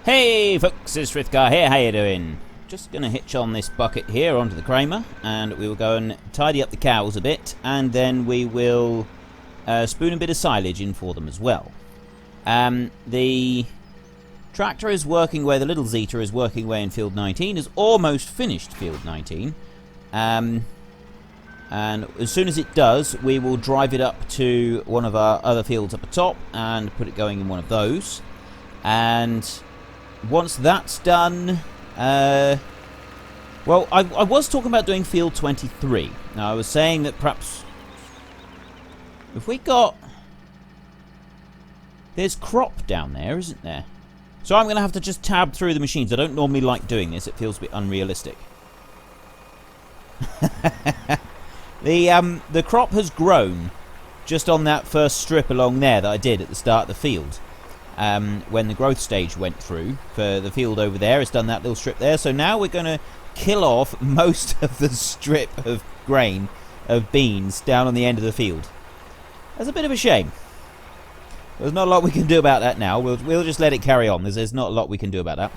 Hey folks, it's Frithgar here, how you doing? Just going to hitch on this bucket here onto the Kramer, and we will go and tidy up the cows a bit, and then we will spoon a bit of silage in for them as well. The tractor is working away, the little Zeta is working away in field 19, is almost finished field 19. And as soon as it does, we will drive it up to one of our other fields up the top and put it going in one of those. And once that's done, well, I was talking about doing field 23. Now, I was saying that perhaps if we got... There's crop down there, isn't there? So I'm going to have to just tab through the machines. I don't normally like doing this. It feels a bit unrealistic. The crop has grown just on that first strip along there that I did at the start of the field. When the growth stage went through for the field over there, it's done that little strip there. So now we're going to kill off most of the strip of grain, of beans, down on the end of the field. That's a bit of a shame. There's not a lot we can do about that now. We'll just let it carry on. There's not a lot we can do about that.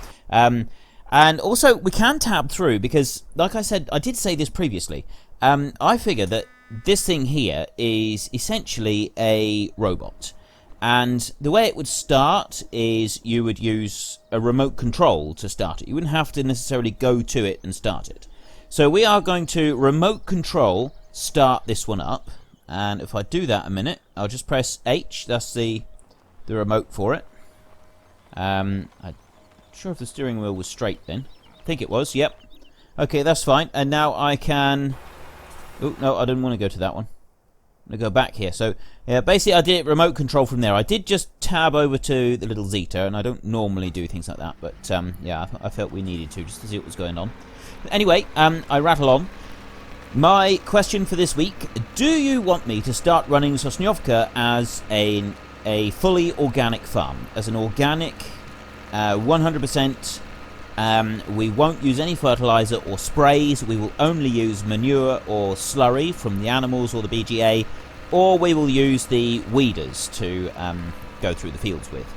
And also, we can tab through because, like I said, I did say this previously. I figure that this thing here is essentially a robot. And the way it would start is you would use a remote control to start it. You wouldn't have to necessarily go to it and start it. So we are going to remote control start this one up. And if I do that a minute, I'll just press H. That's the remote for it. I'm not sure if the steering wheel was straight then. I think it was, yep. Okay, that's fine. And now I can... Oh, no, I didn't want to go to that one. I'm going to go back here. So, yeah, basically I did remote control from there. I did just tab over to the little Zeta, and I don't normally do things like that. But, yeah, I felt we needed to, just to see what was going on. But anyway, I rattle on. My question for this week, do you want me to start running Sosnovka as a fully organic farm? As an organic, 100%, we won't use any fertilizer or sprays. We will only use manure or slurry from the animals or the BGA, or we will use the weeders to go through the fields with.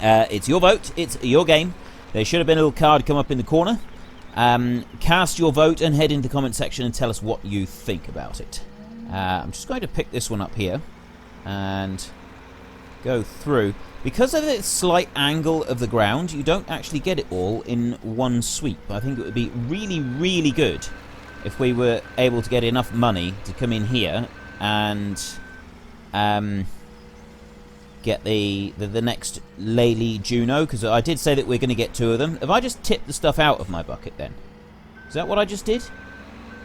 It's your vote. It's your game. There should have been a little card come up in the corner. Cast your vote and head into the comment section and tell us what you think about it. I'm just going to pick this one up here and go through. Because of the slight angle of the ground, you don't actually get it all in one sweep. I think it would be really, really good if we were able to get enough money to come in here and get the next Lely Juno, because I did say that we're going to get 2 of them. Have I just tipped the stuff out of my bucket then? Is that what I just did?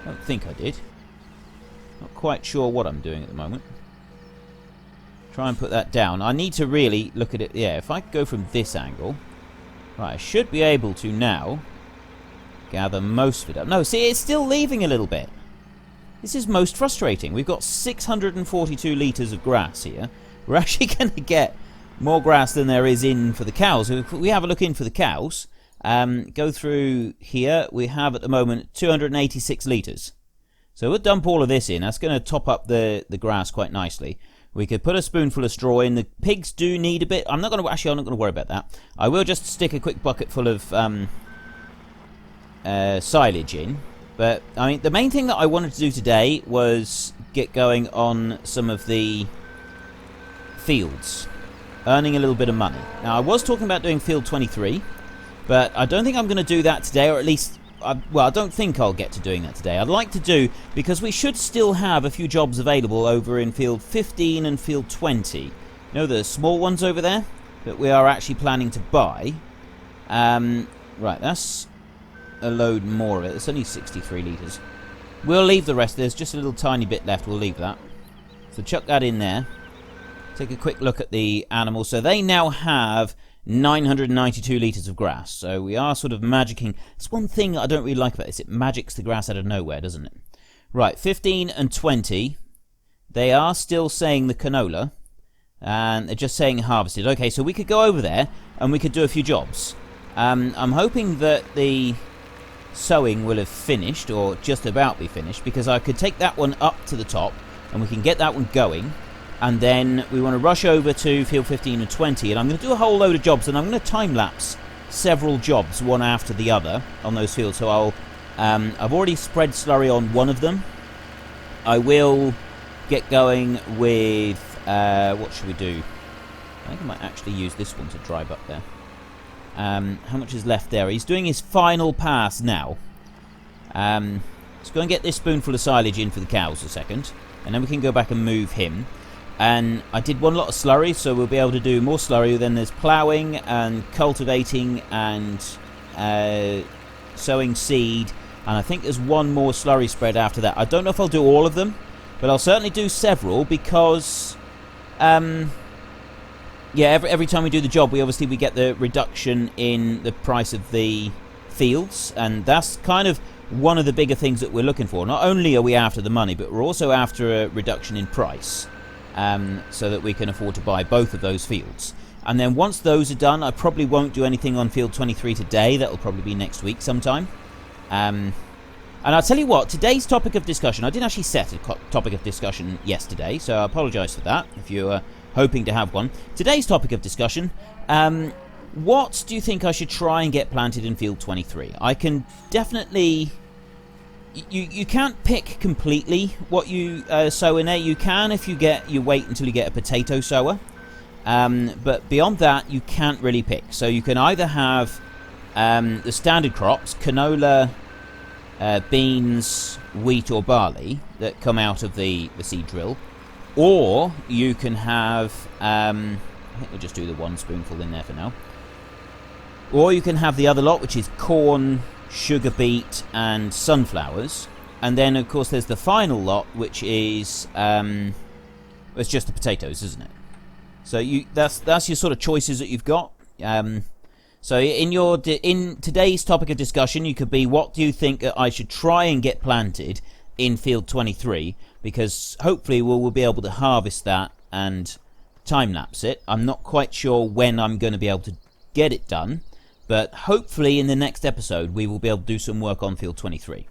I don't think I did. Not quite sure what I'm doing at the moment. Try and put that down. I need to really look at it. Yeah, if I go from this angle, right, I should be able to now gather most of it up. No, see, it's still leaving a little bit. This is most frustrating. We've got 642 litres of grass here. We're actually going to get more grass than there is in for the cows. If we have a look in for the cows, go through here, we have at the moment 286 litres. So we'll dump all of this in. That's going to top up the grass quite nicely. We could put a spoonful of straw in. The pigs do need a bit. I'm not going to worry about that. I will just stick a quick bucket full of silage in. But, I mean, the main thing that I wanted to do today was get going on some of the fields, earning a little bit of money. Now, I was talking about doing field 23, but I don't think I'm going to do that today, or at least, well, I don't think I'll get to doing that today. I'd like to do, because we should still have a few jobs available over in field 15 and field 20. You know, the small ones over there that we are actually planning to buy. Right, that's a load more of it. It's only 63 litres. We'll leave the rest. There's just a little tiny bit left. We'll leave that. So chuck that in there. Take a quick look at the animals. So they now have 992 litres of grass. So we are sort of magicking. It's one thing I don't really like about this. It magics the grass out of nowhere, doesn't it? Right, 15 and 20. They are still saying the canola. And they're just saying harvested. Okay, so we could go over there and we could do a few jobs. I'm hoping that the sowing will have finished, or just about be finished, because I could take that one up to the top and we can get that one going. And then we want to rush over to field 15 and 20, and I'm going to do a whole load of jobs, and I'm going to time-lapse several jobs, one after the other, on those fields. So I've already spread slurry on one of them. I will get going with, what should we do? I think I might actually use this one to drive up there. How much is left there? He's doing his final pass now. Let's go and get this spoonful of silage in for the cows a second, and then we can go back and move him. And I did one lot of slurry, so we'll be able to do more slurry. Then there's ploughing and cultivating and sowing seed, and I think there's one more slurry spread after that. I don't know if I'll do all of them, but I'll certainly do several, because yeah, every time we do the job, we get the reduction in the price of the fields, and that's kind of one of the bigger things that we're looking for. Not only are we after the money, but we're also after a reduction in price, so that we can afford to buy both of those fields. And then once those are done, I probably won't do anything on field 23 today. That'll probably be next week sometime. And I'll tell you what, today's topic of discussion, I didn't actually set a topic of discussion yesterday, so I apologise for that if you're hoping to have one. Today's topic of discussion, what do you think I should try and get planted in field 23? I can definitely... You can't pick completely what you sow in there. You can if you wait until you get a potato sower. But beyond that, you can't really pick. So you can either have the standard crops, canola, beans, wheat or barley, that come out of the seed drill. Or you can have, I think we'll just do the one spoonful in there for now. Or you can have the other lot, which is corn, sugar beet and sunflowers. And then, of course, there's the final lot, which is, it's just the potatoes, isn't it? So that's your sort of choices that you've got. So in today's topic of discussion, you could be, what do you think that I should try and get planted in field 23? Because hopefully we'll be able to harvest that and time-lapse it. I'm not quite sure when I'm going to be able to get it done, but hopefully in the next episode we will be able to do some work on field 23.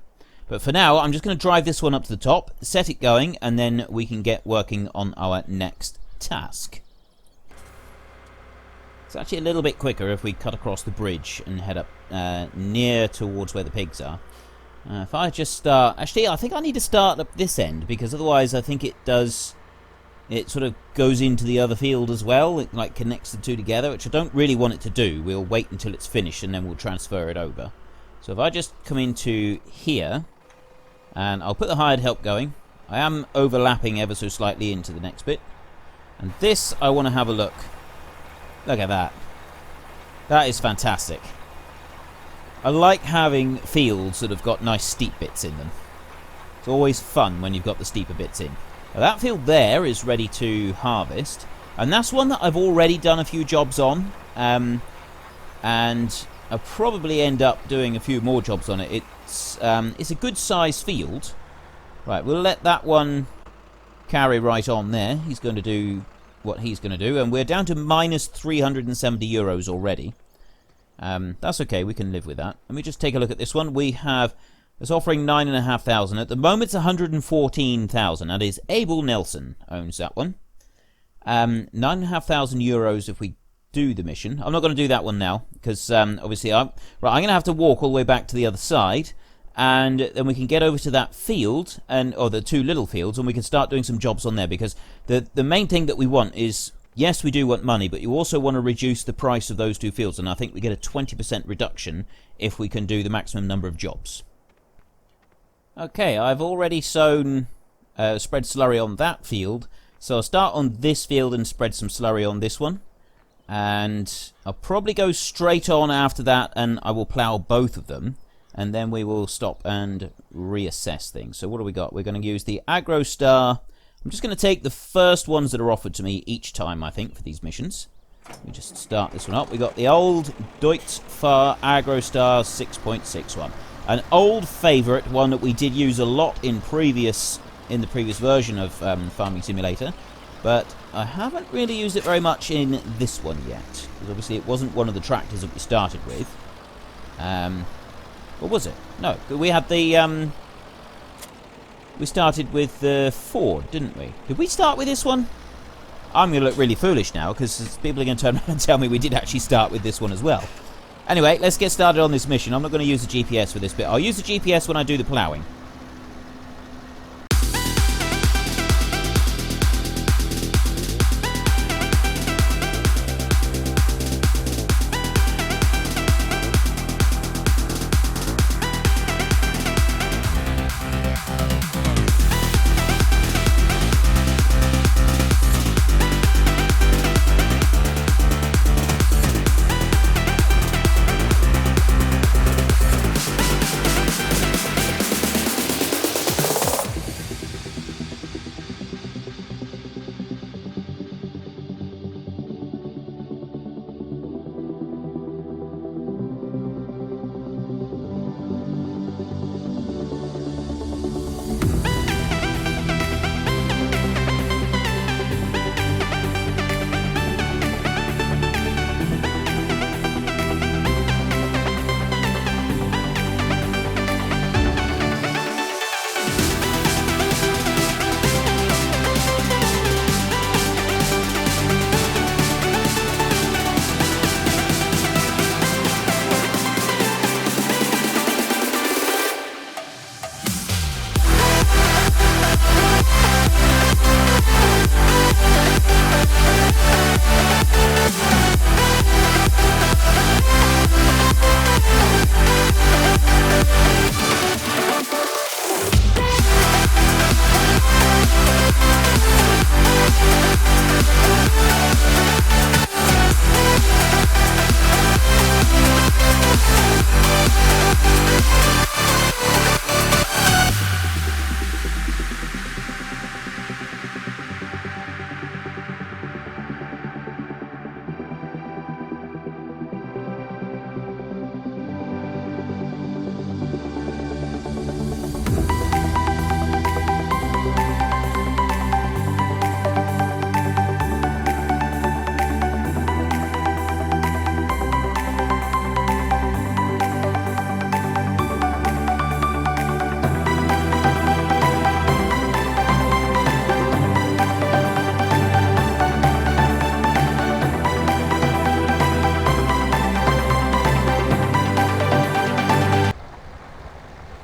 But for now, I'm just going to drive this one up to the top, set it going, and then we can get working on our next task. It's actually a little bit quicker if we cut across the bridge and head up near towards where the pigs are. If I just start... Actually, I think I need to start up this end, because otherwise I think it sort of goes into the other field as well. It like connects the two together, which I don't really want it to do. We'll wait until it's finished and then we'll transfer it over. So if I just come into here, and I'll put the hired help going. I am overlapping ever so slightly into the next bit. And this, I want to have a look. Look at that. That is fantastic. I like having fields that have got nice steep bits in them. It's always fun when you've got the steeper bits in. Now that field there is ready to harvest, and that's one that I've already done a few jobs on, and I'll probably end up doing a few more jobs on it. It's a good sized field. Right, we'll let that one carry right on there. He's going to do what he's going to do, and we're down to minus 370 euros already. That's okay, we can live with that. Let me just take a look at this one. We have, it's offering 9,500. At the moment it's 114,000. That is Abel Nelson owns that one. 9,500 euros if we do the mission. I'm not going to do that one now, because obviously I'm going to have to walk all the way back to the other side, and then we can get over to that field, or the two little fields, and we can start doing some jobs on there, because the main thing that we want is, yes, we do want money, but you also want to reduce the price of those two fields, and I think we get a 20% reduction if we can do the maximum number of jobs. Okay, I've already spread slurry on that field, so I'll start on this field and spread some slurry on this one, and I'll probably go straight on after that, and I will plough both of them, and then we will stop and reassess things. So what do we got? We're going to use the Agro Star. I'm just going to take the first ones that are offered to me each time, I think, for these missions. Let me just start this one up. We got the old Deutz-Fahr Agro Star 6.61. An old favourite, one that we did use a lot in the previous version of Farming Simulator, but I haven't really used it very much in this one yet, because obviously it wasn't one of the tractors that we started with. Or was it? No, we had the... we started with the Ford, didn't we? Did we start with this one? I'm going to look really foolish now, because people are going to turn around and tell me we did actually start with this one as well. Anyway, let's get started on this mission. I'm not going to use the GPS for this bit. I'll use the GPS when I do the ploughing.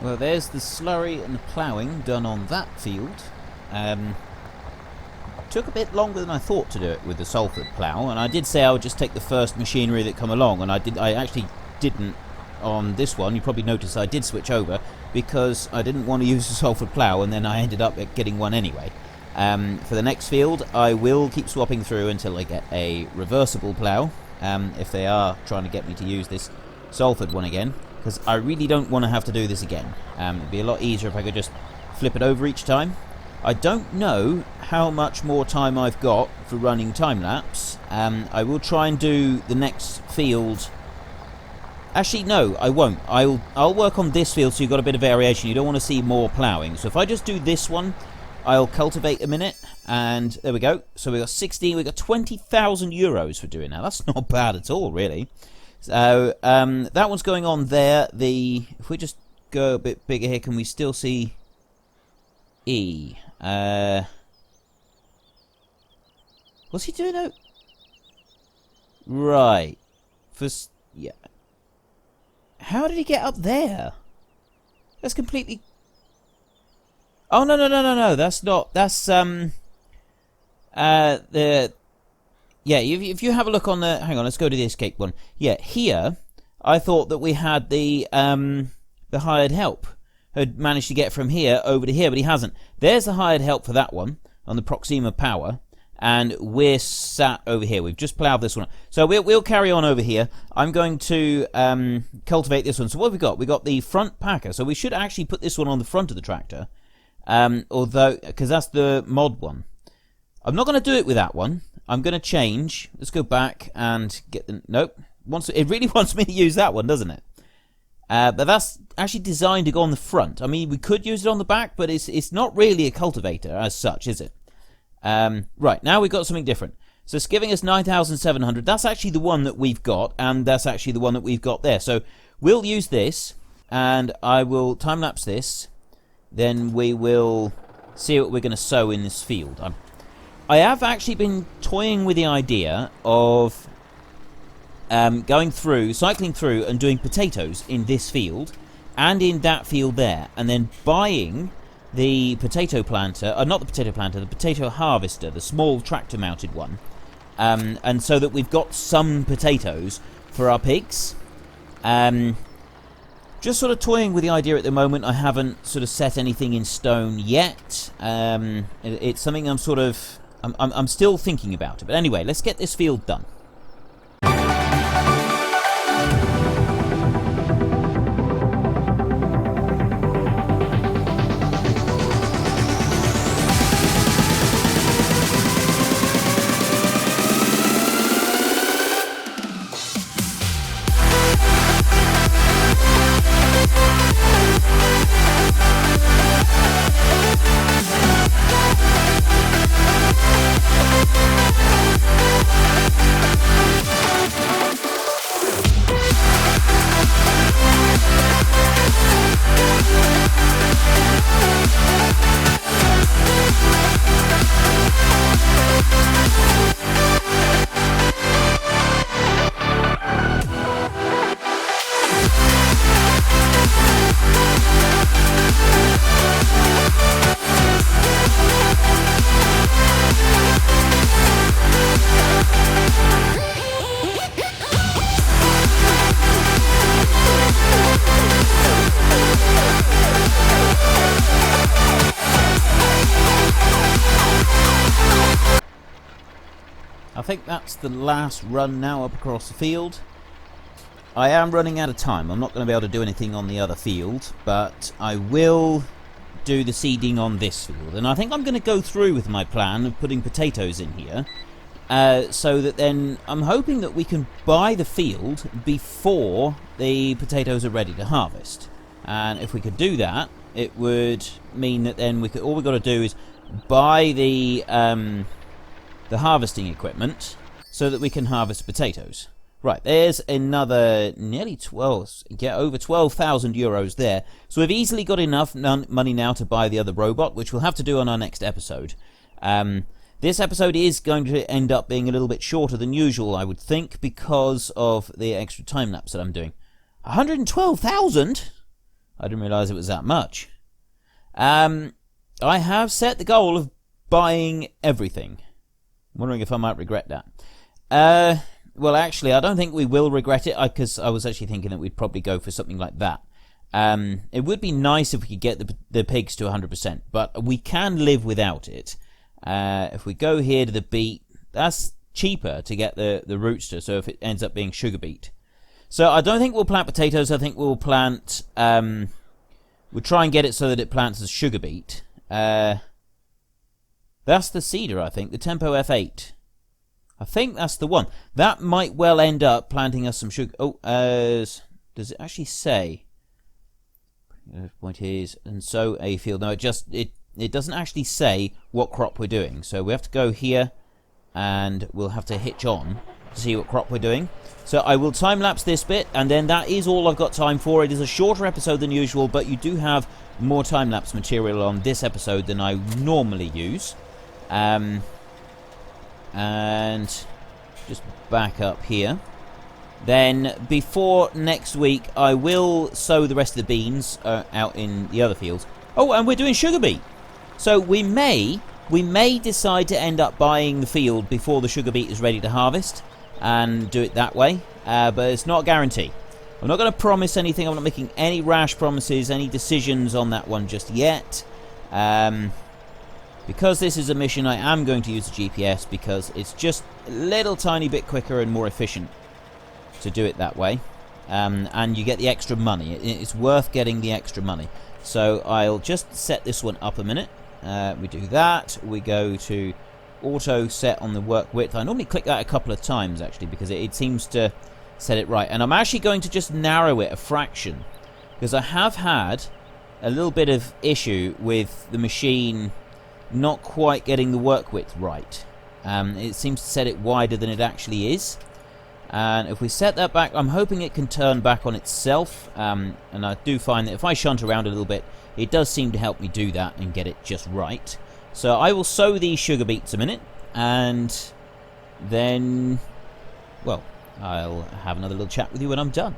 Well, there's the slurry and the ploughing done on that field. Took a bit longer than I thought to do it with the Salford plough, and I did say I would just take the first machinery that come along, and I actually didn't on this one. You probably noticed I did switch over because I didn't want to use the Salford plough, and then I ended up getting one anyway. For the next field, I will keep swapping through until I get a reversible plough, if they are trying to get me to use this Salford one again, because I really don't want to have to do this again. It'd be a lot easier if I could just flip it over each time. I don't know how much more time I've got for running time-lapse. I will try and do the next field. Actually, no, I won't. I'll work on this field so you've got a bit of variation. You don't want to see more ploughing. So if I just do this one, I'll cultivate a minute, and there we go. So we got 16, we got 20,000 euros for doing that. That's not bad at all, really. So that one's going on there. If we just go a bit bigger here, can we still see E? What's he doing out? Right. Yeah. How did he get up there? That's completely... Oh, no. That's not... That's, Yeah, if you have a look on the... Hang on, let's go to the escape one. Yeah, here, I thought that we had the hired help. Had managed to get from here over to here, but he hasn't. There's the hired help for that one, on the Proxima Power, and we're sat over here. We've just ploughed this one up. So we'll carry on over here. I'm going to cultivate this one. So what have we got? We've got the front packer, so we should actually put this one on the front of the tractor, although, because that's the mod one. I'm not going to do it with that one. I'm going to change. Let's go back and get the... Nope. It really wants me to use that one, doesn't it? But that's actually designed to go on the front. I mean, we could use it on the back, but it's not really a cultivator as such, is it? Right, now we've got something different. So it's giving us 9,700. That's actually the one that we've got, and that's actually the one that we've got there. So we'll use this, and I will time-lapse this. Then we will see what we're going to sow in this field. I have actually been toying with the idea of cycling through and doing potatoes in this field and in that field there, and then buying the potato planter, not the potato planter, the potato harvester, the small tractor mounted one, and so that we've got some potatoes for our pigs. Just sort of toying with the idea at the moment. I haven't sort of set anything in stone yet. It's something I'm still thinking about it. But anyway, let's get this field done. I think that's the last run now up across the field. I am running out of time. I'm not going to be able to do anything on the other field, but I will do the seeding on this field. And I think I'm going to go through with my plan of putting potatoes in here, so that then I'm hoping that we can buy the field before the potatoes are ready to harvest. And if we could do that, it would mean that then all we've got to do is buy the harvesting equipment so that we can harvest potatoes. Right, there's another nearly over 12,000 euros there. So we've easily got enough money now to buy the other robot, which we'll have to do on our next episode. This episode is going to end up being a little bit shorter than usual, I would think, because of the extra time lapse that I'm doing. 112,000? I didn't realise it was that much. I have set the goal of buying everything. I'm wondering if I might regret that. Well, actually, I don't think we will regret it, because I was actually thinking that we'd probably go for something like that. It would be nice if we could get the pigs to 100%, but we can live without it. If we go here to the beet, that's cheaper to get the rootster, so if it ends up being sugar beet. So I don't think we'll plant potatoes. I think we'll plant... we'll try and get it so that it plants as sugar beet. That's the seeder, I think, the Tempo F8. I think that's the one. That might well end up planting us some sugar. Oh, does it actually say? Point is, and sow a field. No, it doesn't actually say what crop we're doing. So we have to go here, and we'll have to hitch on to see what crop we're doing. So I will time lapse this bit, and then that is all I've got time for. It is a shorter episode than usual, but you do have more time lapse material on this episode than I normally use. And just back up here. Then before next week, I will sow the rest of the beans out in the other fields. Oh, and we're doing sugar beet. So we may decide to end up buying the field before the sugar beet is ready to harvest and do it that way. But it's not a guarantee. I'm not going to promise anything. I'm not making any rash promises, any decisions on that one just yet. Because this is a mission, I am going to use the GPS because it's just a little tiny bit quicker and more efficient to do it that way. And you get the extra money. It's worth getting the extra money. So I'll just set this one up a minute. We do that. We go to auto set on the work width. I normally click that a couple of times, actually, because it seems to set it right. And I'm actually going to just narrow it a fraction, because I have had a little bit of issue with the machine not quite getting the work width right. It seems to set it wider than it actually is. And if we set that back, I'm hoping it can turn back on itself. And I do find that if I shunt around a little bit, it does seem to help me do that and get it just right. So I will sow these sugar beets a minute, and then, well, I'll have another little chat with you when I'm done.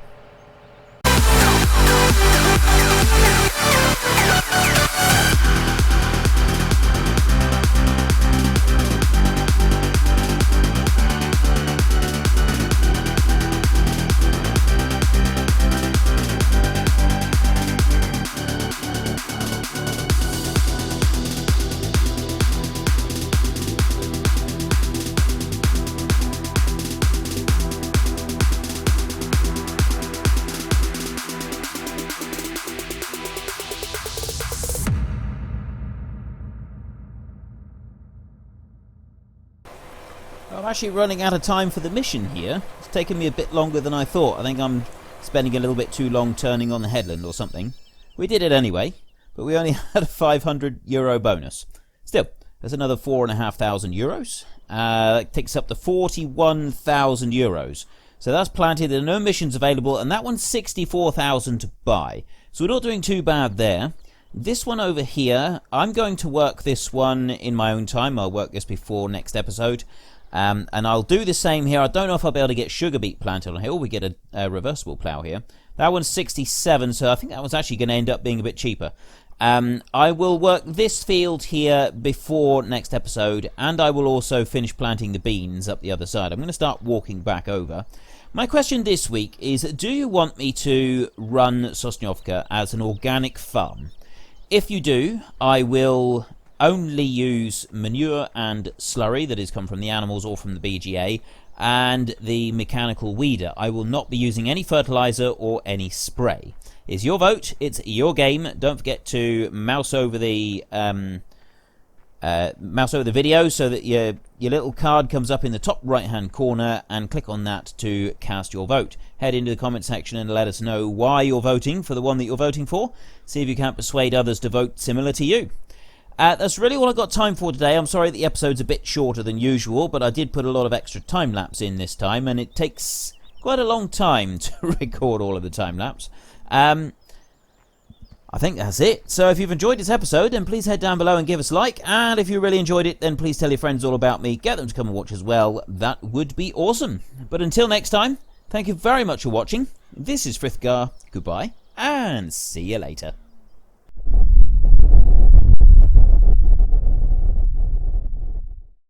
I'm actually running out of time for the mission here. It's taken me a bit longer than I thought. I think I'm spending a little bit too long turning on the headland or something. We did it anyway, but we only had a €500 bonus. Still, there's another €4,500. That takes up to €41,000. So that's planted. There are no missions available, and that one's 64,000 to buy. So we're not doing too bad there. This one over here, I'm going to work this one in my own time. I'll work this before next episode. And I'll do the same here. I don't know if I'll be able to get sugar beet planted on here. We get a reversible plough here. That one's 67, so I think that one's actually going to end up being a bit cheaper. I will work this field here before next episode, and I will also finish planting the beans up the other side. I'm going to start walking back over. My question this week is, do you want me to run Sosnovka as an organic farm? If you do, I will only use manure and slurry that has come from the animals or from the BGA, and the mechanical weeder. I will not be using any fertilizer or any spray. It's your vote, it's your game. Don't forget to mouse over the video so that your little card comes up in the top right hand corner, and click on that to cast your vote. Head into the comment section and let us know why you're voting for the one that you're voting for. See if you can't persuade others to vote similar to you. That's really all I've got time for today. I'm sorry the episode's a bit shorter than usual, but I did put a lot of extra time-lapse in this time, and it takes quite a long time to record all of the time-lapse. I think that's it. So if you've enjoyed this episode, then please head down below and give us a like, and if you really enjoyed it, then please tell your friends all about me. Get them to come and watch as well. That would be awesome. But until next time, thank you very much for watching. This is Frithgar. Goodbye, and see you later.